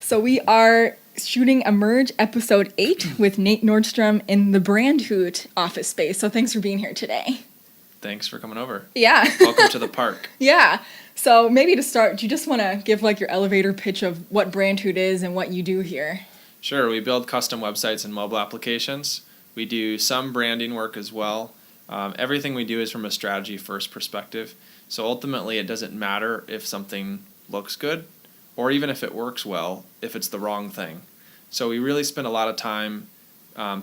So we are shooting Emerge episode 8 with Nate Nordstrom in the BrandHoot office space. So thanks for being here today. Thanks for coming over. Yeah. Welcome to the park. Yeah. So maybe to start, do you just want to give like your elevator pitch of what BrandHoot is and what you do here? Sure. We build custom websites and mobile applications. We do some branding work as well. Everything we do is from a strategy first perspective. So ultimately, it doesn't matter if something looks good or even if it works well, if it's the wrong thing. So we really spend a lot of time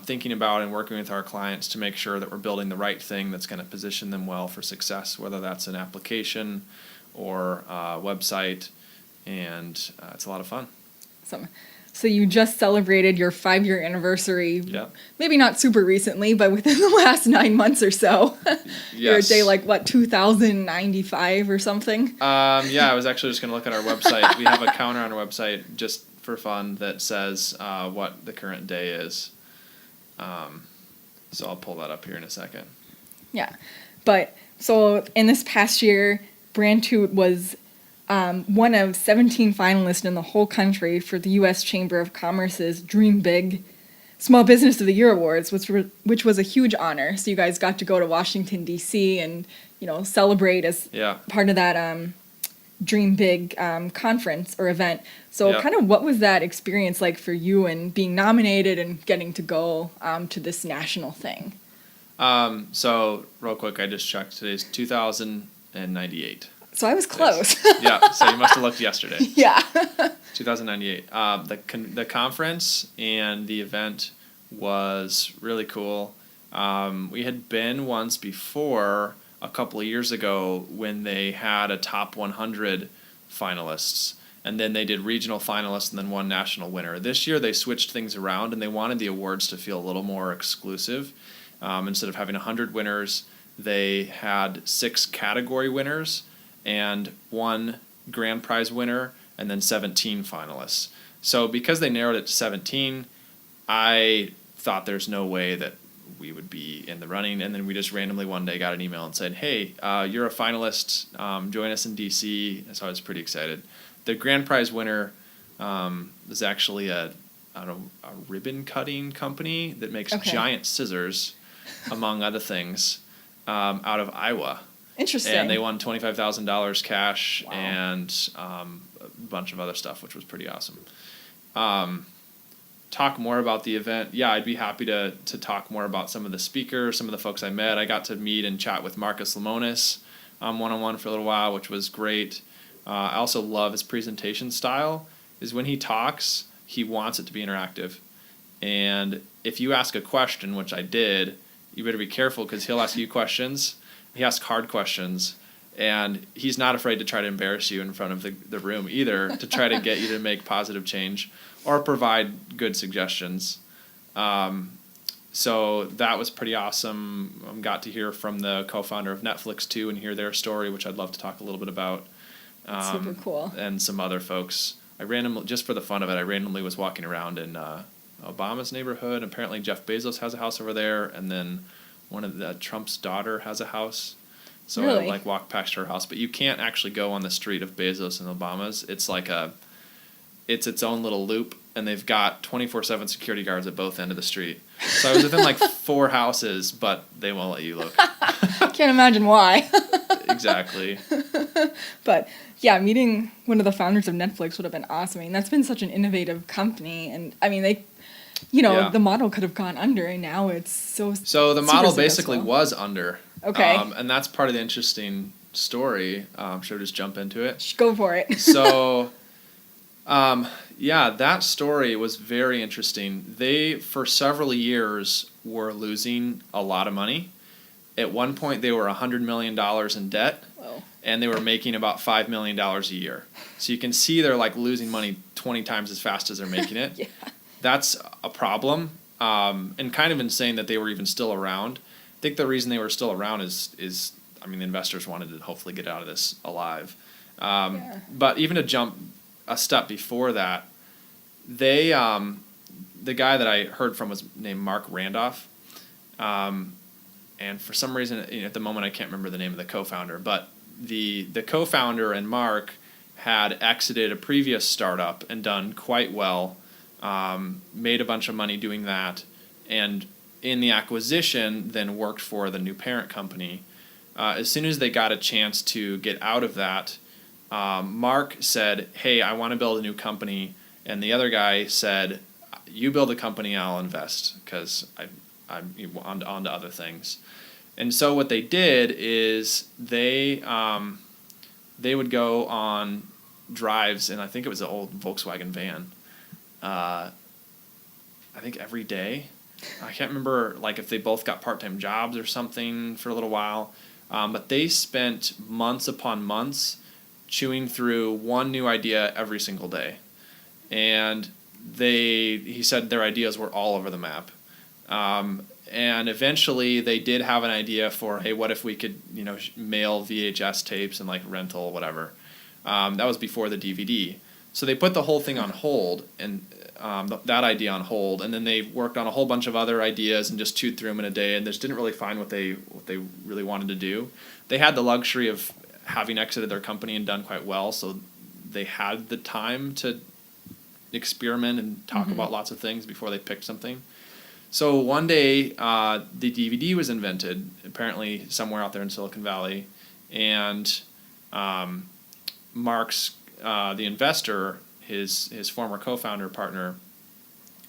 thinking about and working with our clients to make sure that we're building the right thing that's going to position them well for success, whether that's an application or a website, and it's a lot of fun. So you just celebrated your 5-year anniversary. Yep. Maybe not super recently, but within the last 9 months or so. Yes. You're at day 2095 or something? Yeah, I was actually just going to look at our website. We have a counter on our website just for fun that says what the current day is. So I'll pull that up here in a second. Yeah. But so in this past year, BrandHoot was one of 17 finalists in the whole country for the U.S. Chamber of Commerce's Dream Big Small Business of the Year Awards, which was a huge honor. So you guys got to go to Washington, D.C. and, celebrate as part of that Dream Big conference or event. So kind of what was that experience like for you and being nominated and getting to go to this national thing? So real quick, I just checked. Today's 2098. So I was close. Yeah, so you must have looked yesterday. Yeah. 2098. The conference and the event was really cool. We had been once before a couple of years ago when they had a top 100 finalists, and then they did regional finalists and then one national winner. This year they switched things around and they wanted the awards to feel a little more exclusive. Instead of having 100 winners, they had 6 category winners and 1 grand prize winner, and then 17 finalists. So because they narrowed it to 17, I thought there's no way that we would be in the running, and then we just randomly one day got an email and said, hey, you're a finalist, join us in DC, so I was pretty excited. The grand prize winner is actually a ribbon cutting company that makes giant scissors, among other things, out of Iowa. Interesting. And they won $25,000 cash and a bunch of other stuff, which was pretty awesome. Talk more about the event. Yeah, I'd be happy to talk more about some of the speakers, some of the folks I met. I got to meet and chat with Marcus Lemonis one-on-one for a little while, which was great. I also love his presentation style. Is when he talks, he wants it to be interactive. And if you ask a question, which I did, you better be careful because he'll ask you questions. He asks hard questions, and he's not afraid to try to embarrass you in front of the room either to try to get you to make positive change or provide good suggestions. So that was pretty awesome. Got to hear from the co-founder of Netflix too and hear their story, which I'd love to talk a little bit about. Super cool. And some other folks. Just for the fun of it, I randomly was walking around in Obama's neighborhood. Apparently Jeff Bezos has a house over there, and then one of Trump's daughter has a house. So really? I walked past her house, but you can't actually go on the street of Bezos and Obama's. It's it's its own little loop, and they've got 24/7 security guards at both ends of the street. So I was within 4 houses, but they won't let you look. Can't imagine why. Exactly. But yeah, meeting one of the founders of Netflix would have been awesome. I mean, that's been such an innovative company, and I mean they. The model could have gone under, and now it's So the model basically was under. Okay. And that's part of the interesting story. Should I just jump into it? Go for it. So, that story was very interesting. They, for several years, were losing a lot of money. At one point, they were $100 million in debt. Whoa. And they were making about $5 million a year. So you can see they're losing money 20 times as fast as they're making it. Yeah. That's a problem, and kind of insane that they were even still around. I think the reason they were still around is the investors wanted to hopefully get out of this alive. But even to jump a step before that, the guy that I heard from was named Mark Randolph, and for some reason, at the moment I can't remember the name of the co-founder, but the co-founder and Mark had exited a previous startup and done quite well, made a bunch of money doing that, and in the acquisition then worked for the new parent company. As soon as they got a chance to get out of that, Mark said, hey, I want to build a new company. And the other guy said, you build a company, I'll invest, because I'm on to other things. And so what they did is they would go on drives, and I think it was an old Volkswagen van, I think every day. I can't remember like if they both got part-time jobs or something for a little while, but they spent months upon months chewing through one new idea every single day. And he said their ideas were all over the map. And eventually they did have an idea for, hey, what if we could, mail VHS tapes and like rental, whatever. That was before the DVD. So they put the whole thing on hold, and that idea on hold, and then they worked on a whole bunch of other ideas and just chewed through them in a day, and just didn't really find what they really wanted to do. They had the luxury of having exited their company and done quite well, so they had the time to experiment and talk about lots of things before they picked something. So one day, the DVD was invented, apparently somewhere out there in Silicon Valley, and Mark's the investor, his former co-founder partner,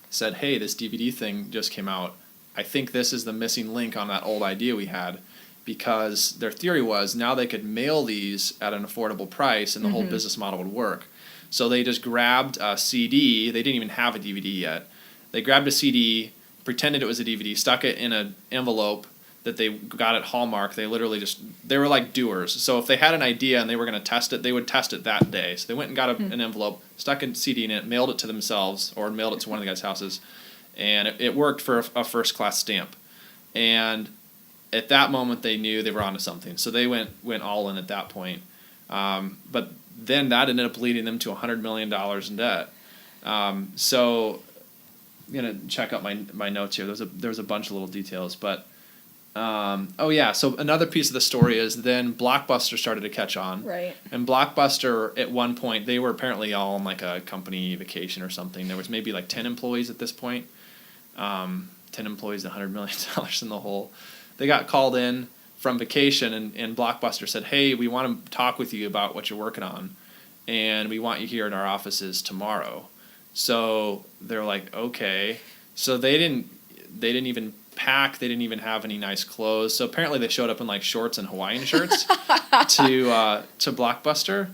said, hey, this DVD thing just came out. I think this is the missing link on that old idea we had, because their theory was now they could mail these at an affordable price and the whole business model would work. So they just grabbed a CD. They didn't even have a DVD yet. They grabbed a CD, pretended it was a DVD, stuck it in an envelope that they got at Hallmark. They literally they were like doers. So if they had an idea and they were going to test it, they would test it that day. So they went and got an envelope, stuck a CD in it, mailed it to themselves or mailed it to one of the guys' houses, and it worked for a first-class stamp. And at that moment, they knew they were onto something. So they went all in at that point. But then that ended up leading them to $100 million in debt. So I'm going to check out my notes here. There's a bunch of little details. But, so another piece of the story is then Blockbuster started to catch on. Right. And Blockbuster, at one point, they were apparently all on like a company vacation or something. There was maybe like 10 employees at this point. 10 employees, $100 million in the hole. They got called in from vacation, and Blockbuster said, hey, we want to talk with you about what you're working on, and we want you here in our offices tomorrow. So they're like, okay. So they didn't even pack. They didn't even have any nice clothes. So apparently they showed up in like shorts and Hawaiian shirts to Blockbuster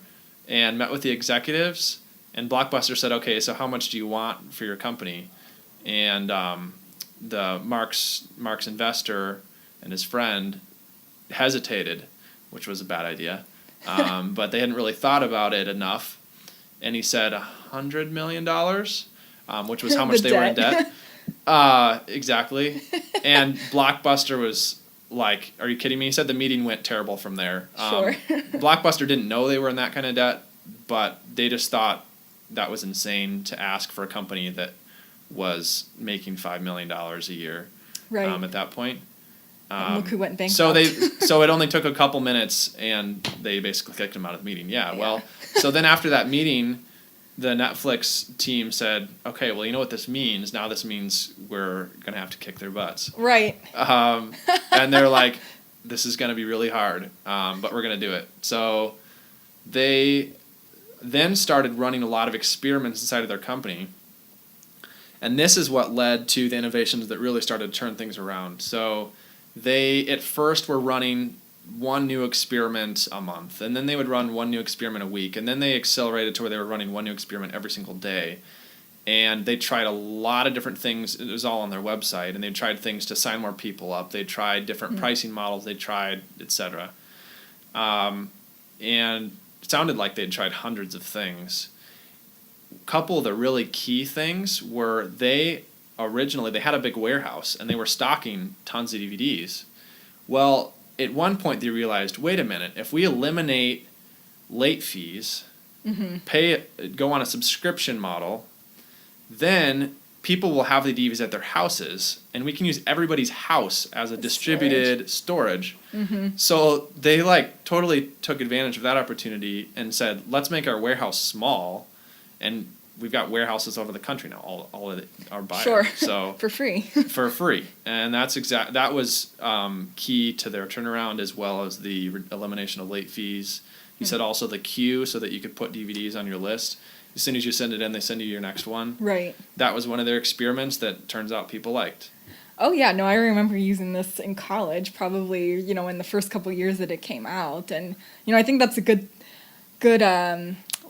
and met with the executives. And Blockbuster said, okay, so how much do you want for your company? And the Mark's investor and his friend hesitated, which was a bad idea, but they hadn't really thought about it enough. And he said $100 million, which was how much they were in debt. Exactly. And Blockbuster was like, are you kidding me? He said the meeting went terrible from there. Sure. Blockbuster didn't know they were in that kind of debt, but they just thought that was insane to ask for a company that was making $5 million a year. Right. At that point. Look who went bankrupt. So it only took a couple minutes, and they basically kicked him out of the meeting. Yeah. Well, so then after that meeting, the Netflix team said, okay, well, you know what this means? Now this means we're going to have to kick their butts. Right. And they're like, this is going to be really hard, but we're going to do it. So they then started running a lot of experiments inside of their company. And this is what led to the innovations that really started to turn things around. So they, at first, were running one new experiment a month, and then they would run one new experiment a week, and then they accelerated to where they were running one new experiment every single day. And they tried a lot of different things. It was all on their website, and they tried things to sign more people up. They tried different pricing models. They tried, etc. And it sounded like they'd tried hundreds of things. A couple of the really key things were originally they had a big warehouse and they were stocking tons of DVDs. Well, at one point they realized, wait a minute, if we eliminate late fees, go on a subscription model, then people will have the DVDs at their houses, and we can use everybody's house as a distributed storage. So they like totally took advantage of that opportunity and said, let's make our warehouse small, and we've got warehouses over the country now. All of it are buyers. Sure. So For free. for free, and that was key to their turnaround, as well as the elimination of late fees. He said also the queue, so that you could put DVDs on your list. As soon as you send it in, they send you your next one. Right. That was one of their experiments that turns out people liked. Oh yeah, no, I remember using this in college, probably, in the first couple years that it came out. And, I think that's a good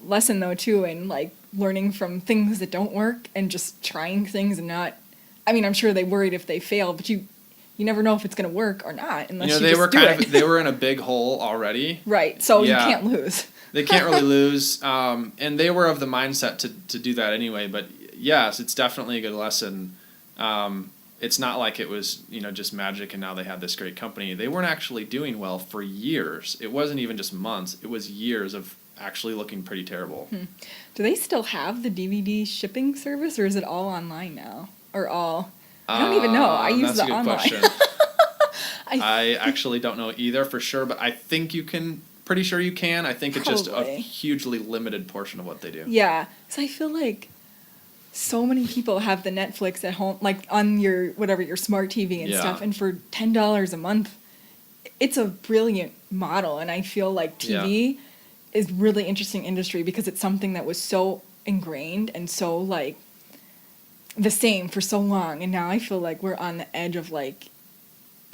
lesson though too, in like learning from things that don't work and just trying things and not, I'm sure they worried if they fail, but you never know if it's going to work or not unless you they just were do it. they were in a big hole already. Right. So Yeah. you can't lose. They can't really lose. And they were of the mindset to do that anyway. But yes, it's definitely a good lesson. It's not like it was, just magic and now they have this great company. They weren't actually doing well for years. It wasn't even just months. It was years of actually looking pretty terrible. Do they still have the DVD shipping service, or is it all online now? Or all? I don't even know. I use that's the a good online. question. I actually don't know either for sure, but I think you can. Pretty sure you can. I think it's just a Probably. hugely limited portion of what they do. Yeah. So I feel like so many people have the Netflix at home, like on your smart TV and Yeah. stuff, and for $10 a month, it's a brilliant model. And I feel like TV is really interesting industry because it's something that was so ingrained and so like the same for so long, and now I feel like we're on the edge of like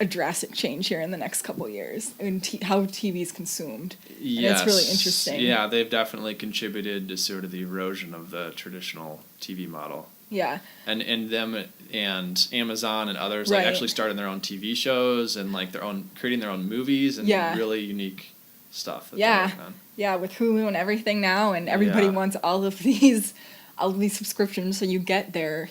a drastic change here in the next couple of years in how TV is consumed. Yes. And it's really interesting. Yeah, they've definitely contributed to sort of the erosion of the traditional TV model. Yeah. And them and Amazon and others Right. like actually starting their own TV shows and like creating their own movies and Yeah. really unique stuff that they're Yeah. working on. Yeah, with Hulu and everything now, and everybody Yeah. wants all of these subscriptions, so you get their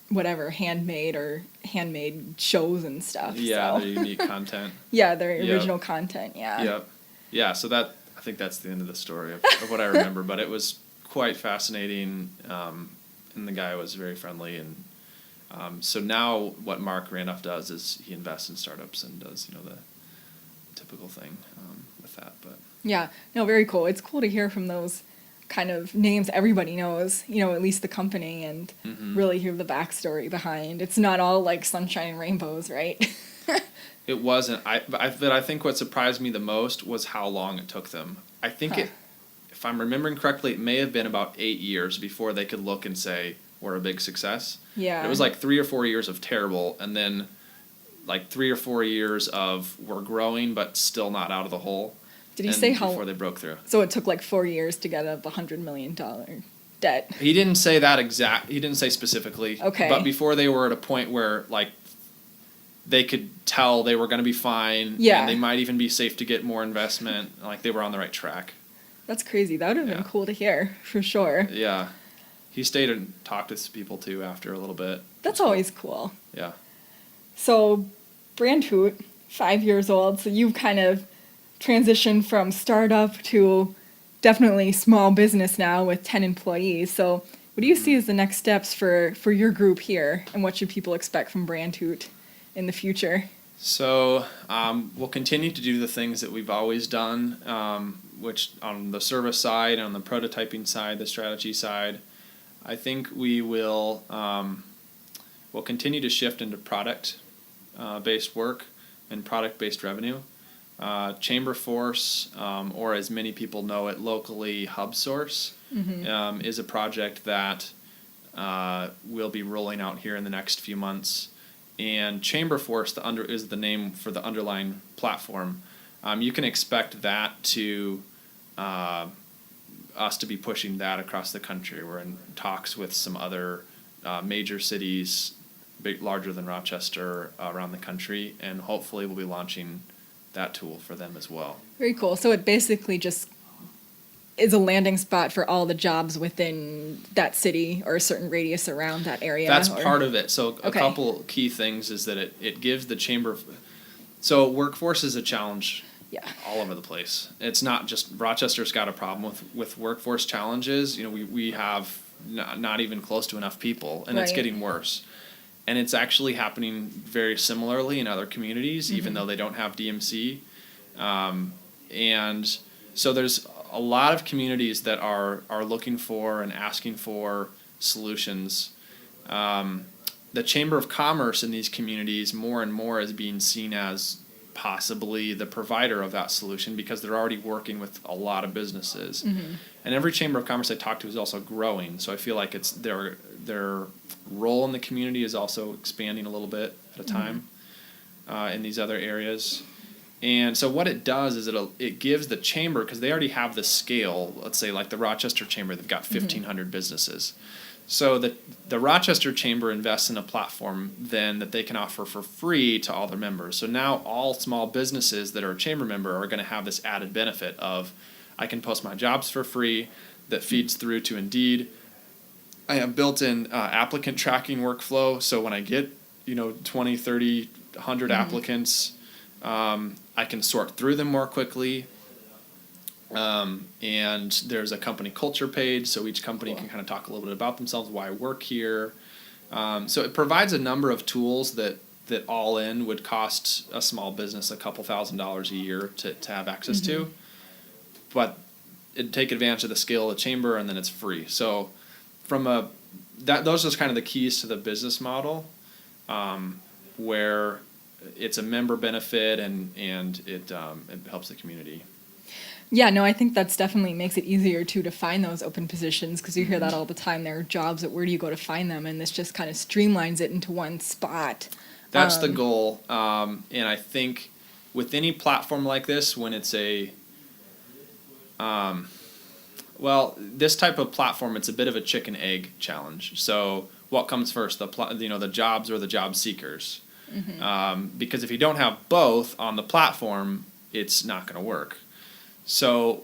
whatever handmade shows and stuff. Yeah, so. their unique content. Yeah, their Yep. original content. Yeah. Yep. Yeah, so I think that's the end of the story of what I remember, but it was quite fascinating, and the guy was very friendly, and so now what Mark Randolph does is he invests in startups and does the typical thing with that. But Yeah. No, very cool. It's cool to hear from those kind of names everybody knows, at least the company, and really hear the backstory behind. It's not all like sunshine and rainbows, right? it wasn't. But I think what surprised me the most was how long it took them. I think if I'm remembering correctly, it may have been about 8 years before they could look and say we're a big success. Yeah. It was like 3 or 4 years of terrible, and then like 3 or 4 years of we're growing but still not out of the hole. Did he say how? Before they broke through? So it took like 4 years to get up $100 million debt. He didn't say that He didn't say specifically. Okay. But before they were at a point where like they could tell they were going to be fine. Yeah. And they might even be safe to get more investment. Like they were on the right track. That's crazy. That would have been Yeah. cool to hear, for sure. Yeah. He stayed and talked to some people too after a little bit. That's always cool. Yeah. So, BrandHoot, 5 years old. So you've kind of transitioned from startup to definitely small business now with 10 employees. So what do you see as the next steps for your group here, and what should people expect from BrandHoot in the future? So we'll continue to do the things that we've always done, which on the service side, on the prototyping side, the strategy side, I think we'll continue to shift into product-based work and product-based revenue. Chamber Force, or as many people know it locally, HubSource, is a project that we'll be rolling out here in the next few months. And Chamber Force is the name for the underlying platform. You can expect that to us to be pushing that across the country. We're in talks with some other major cities, larger than Rochester, around the country, and hopefully we'll be launching that tool for them as well. Very cool. So it basically just is a landing spot for all the jobs within that city or a certain radius around that area. That's part of it. So a Okay. couple key things is that it gives the chamber. So workforce is a challenge Yeah. all over the place. It's not just Rochester's got a problem with workforce challenges. We have not even close to enough people, and it's Right. getting worse. And it's actually happening very similarly in other communities, even though they don't have DMC. And so there's a lot of communities that are looking for and asking for solutions. The Chamber of Commerce in these communities more and more is being seen as possibly the provider of that solution because they're already working with a lot of businesses. And every Chamber of Commerce I talk to is also growing, so I feel like it's their role in the community is also expanding a little bit at a time in these other areas. And so what it does is it gives the chamber, because they already have the scale, let's say like the Rochester Chamber, they've got 1,500 businesses. So the Rochester Chamber invests in a platform then that they can offer for free to all their members. So now all small businesses that are a chamber member are going to have this added benefit of, I can post my jobs for free that feeds through to Indeed. I have built-in applicant tracking workflow, so when I get 20, 30, 100 applicants, I can sort through them more quickly. And there's a company culture page, so each company can kind of talk a little bit about themselves, why I work here. So it provides a number of tools that all in would cost a small business a couple $1,000s a year to have access to. But it'd take advantage of the scale of the chamber, and then it's free. So those are kind of the keys to the business model, where it's a member benefit and it helps the community. Yeah, no, I think that's definitely makes it easier too to find those open positions, because you hear that all the time. There are jobs that where do you go to find them, and this just kind of streamlines it into one spot. That's the goal, and I think with any platform like this, when it's this type of platform, it's a bit of a chicken egg challenge. So what comes first, the jobs or the job seekers? Because if you don't have both on the platform, it's not going to work. So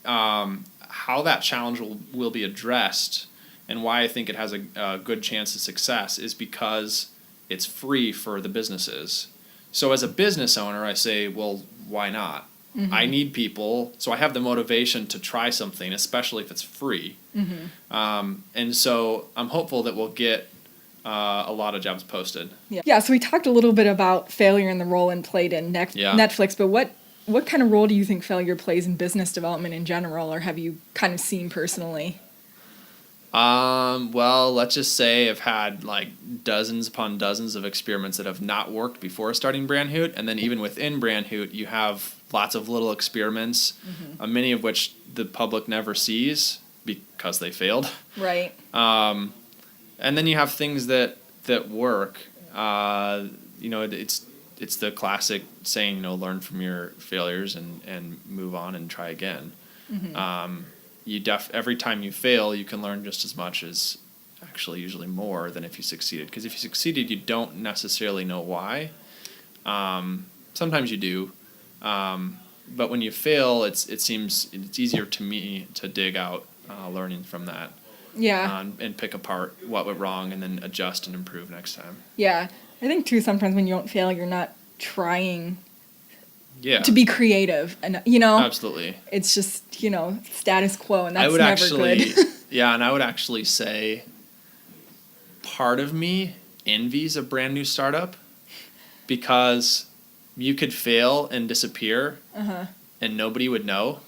how that challenge will be addressed, and why I think it has a good chance of success, is because it's free for the businesses. So as a business owner, I say, well, why not? I need people, so I have the motivation to try something, especially if it's free. And so I'm hopeful that we'll get a lot of jobs posted. Yeah. So we talked a little bit about failure and the role it played in Netflix, but what kind of role do you think failure plays in business development in general, or have you kind of seen personally? Well, let's just say I've had like dozens upon dozens of experiments that have not worked before starting BrandHoot, and then even within BrandHoot, you have lots of little experiments, many of which the public never sees because they failed. Right. And then you have things that work. It's the classic saying, learn from your failures and move on and try again. Every time you fail, you can learn just as much as, actually usually more than if you succeeded. Because if you succeeded, you don't necessarily know why. Sometimes you do. But when you fail, it seems it's easier to me to dig out learning from that. Yeah. And pick apart what went wrong and then adjust and improve next time. Yeah. I think too, sometimes when you don't fail, you're not trying to be creative, and absolutely, it's just status quo, and that's never good. Yeah, and I would actually say part of me envies a brand new startup, because you could fail and disappear and nobody would know.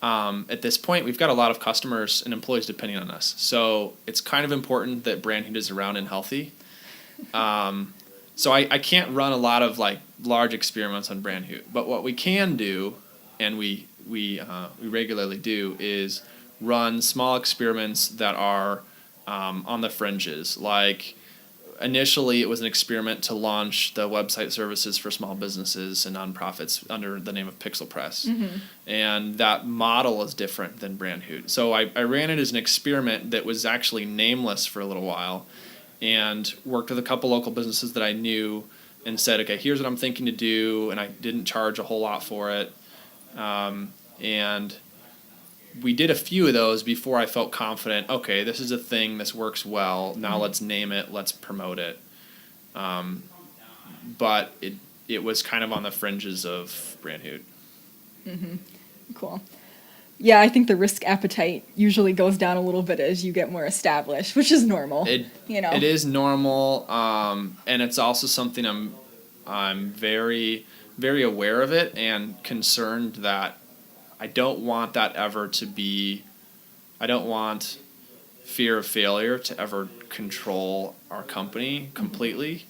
At this point, we've got a lot of customers and employees depending on us, so it's kind of important that BrandHoot is around and healthy. So I can't run a lot of like large experiments on BrandHoot, but what we can do, and we regularly do, is run small experiments that are on the fringes. Like initially, it was an experiment to launch the website services for small businesses and nonprofits under the name of Pixel Press, and that model is different than BrandHoot. So I ran it as an experiment that was actually nameless for a little while, and worked with a couple local businesses that I knew and said, okay, here's what I'm thinking to do, and I didn't charge a whole lot for it. And we did a few of those before I felt confident, okay, this is a thing, this works well, now let's name it, let's promote it. But it was kind of on the fringes of BrandHoot. Cool. Yeah, I think the risk appetite usually goes down a little bit as you get more established, which is normal. It you know. it is normal, and it's also something I'm very very aware of it and concerned that I don't want that ever to be. I don't want fear of failure to ever control our company completely,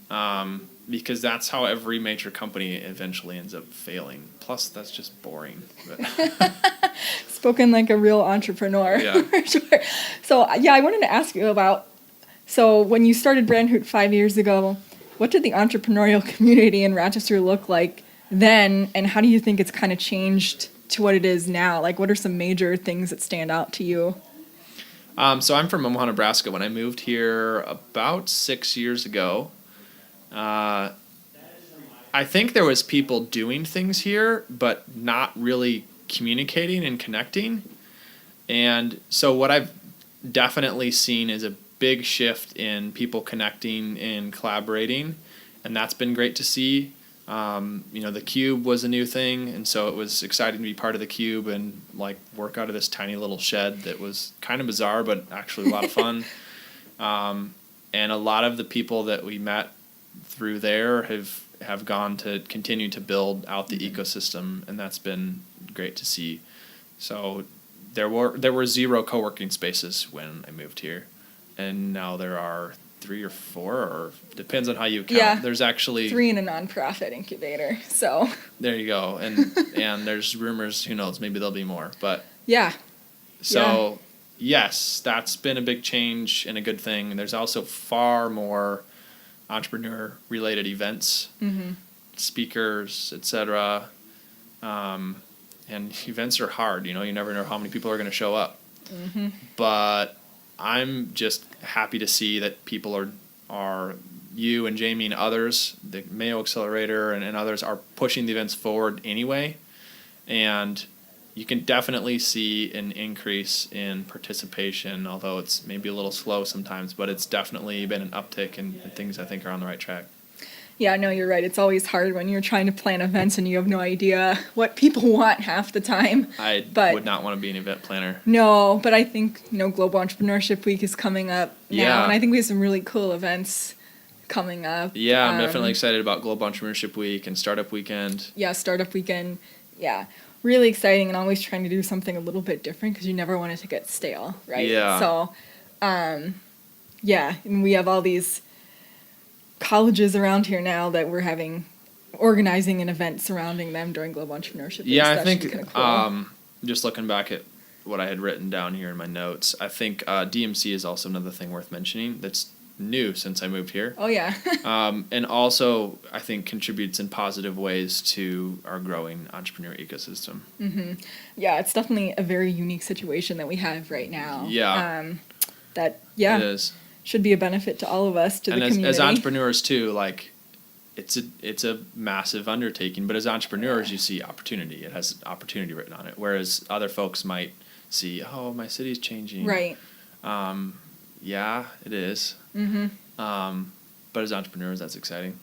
because that's how every major company eventually ends up failing. Plus, that's just boring. But Spoken like a real entrepreneur. Yeah. For sure. So, yeah, I wanted to ask you about, so when you started BrandHoot 5 years ago, what did the entrepreneurial community in Rochester look like then, and how do you think it's kind of changed to what it is now? Like, what are some major things that stand out to you? So I'm from Omaha, Nebraska. When I moved here about 6 years ago, I think there was people doing things here, but not really communicating and connecting. And so what I've definitely seen is a big shift in people connecting and collaborating, and that's been great to see. The Cube was a new thing, and so it was exciting to be part of the Cube and like work out of this tiny little shed that was kind of bizarre, but actually a lot of fun. And a lot of the people that we met through there have gone to continue to build out the ecosystem, and that's been great to see. So there were 0 co-working spaces when I moved here, and now there are 3 or 4, or depends on how you count. Yeah. There's actually 3 in a nonprofit incubator. So there you go, and and there's rumors. Who knows? Maybe there'll be more. But yeah, so yes, that's been a big change and a good thing. There's also far more entrepreneur-related events, speakers, etc. And events are hard. You never know how many people are going to show up. But I'm just happy to see that people are you and Jamie and others, the Mayo Accelerator and others are pushing the events forward anyway. And you can definitely see an increase in participation, although it's maybe a little slow sometimes, but it's definitely been an uptick and things I think are on the right track. Yeah, no, you're right. It's always hard when you're trying to plan events and you have no idea what people want half the time. I would not want to be an event planner. No, but I think, Global Entrepreneurship Week is coming up now, Yeah. and I think we have some really cool events coming up. Yeah, I'm definitely excited about Global Entrepreneurship Week and Startup Weekend. Yeah, Startup Weekend. Yeah, really exciting, and always trying to do something a little bit different because you never want it to get stale, right? Yeah. So, yeah, and we have all these colleges around here now that we're organizing an event surrounding them during Global Entrepreneurship Week. Yeah, So I that should think be kinda cool. just looking back at what I had written down here in my notes, I think DMC is also another thing worth mentioning that's new since I moved here. Oh, yeah. And also, I think, contributes in positive ways to our growing entrepreneur ecosystem. Yeah, it's definitely a very unique situation that we have right now. Yeah. That, It is. should be a benefit to all of us, to And the as community. entrepreneurs, too, like, it's a massive undertaking, but as entrepreneurs, you see opportunity. It has opportunity written on it, whereas other folks might see, oh, my city's changing. Right. Yeah, it is. But as entrepreneurs, that's exciting.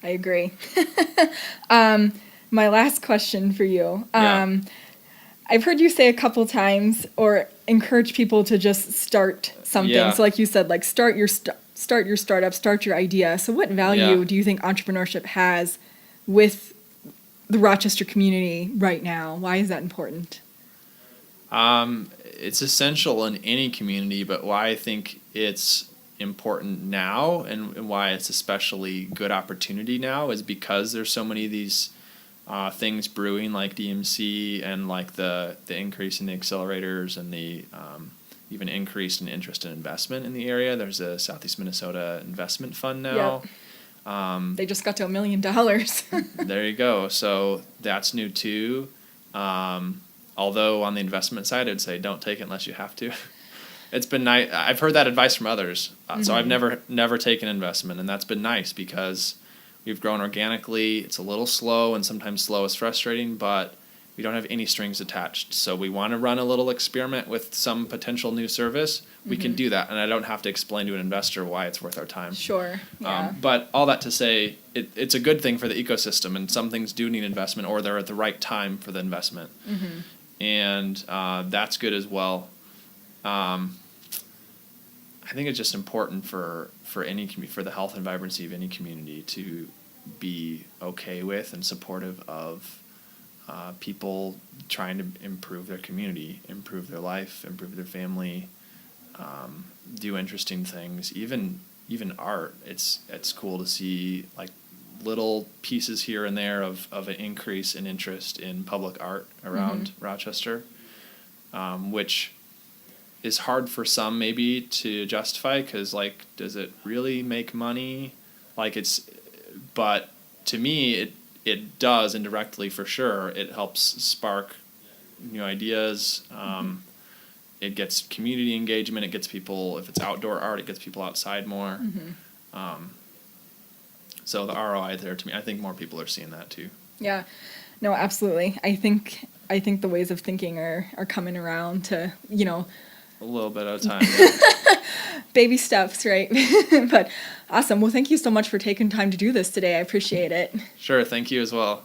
I agree. My last question for you. Yeah. I've heard you say a couple times, or encourage people to just start something. Yeah. So like you said, like start your startup, start your idea. So what value Yeah. do you think entrepreneurship has with the Rochester community right now? Why is that important? It's essential in any community, but why I think it's important now and why it's especially good opportunity now is because there's so many of these things brewing, like DMC and like the increase in the accelerators and the even increase in interest in investment in the area. There's a Southeast Minnesota Investment Fund now. Yep. They just got to $1 million. There you go. So that's new too. Although on the investment side, I'd say don't take it unless you have to. It's been nice. I've heard that advice from others. So I've never taken investment, and that's been nice because we've grown organically. It's a little slow, and sometimes slow is frustrating, but we don't have any strings attached. So we want to run a little experiment with some potential new service. We can do that, and I don't have to explain to an investor why it's worth our time. Sure. Yeah. But all that to say, it's a good thing for the ecosystem, and some things do need investment, or they're at the right time for the investment. and that's good as well. I think it's just important for any for the health and vibrancy of any community to be okay with and supportive of people trying to improve their community, improve their life, improve their family, do interesting things, even art. It's cool to see like little pieces here and there of an increase in interest in public art around Rochester, which is hard for some maybe to justify, because like, does it really make money? Like but to me it does indirectly for sure. It helps spark new ideas. It gets community engagement. It gets people, if it's outdoor art, it gets people outside more. So the ROI there, to me, I think more people are seeing that too. Yeah, no, absolutely. I think the ways of thinking are coming around to, A little bit at a time. baby steps, right? But awesome. Well, thank you so much for taking time to do this today. I appreciate it. Sure, thank you as well.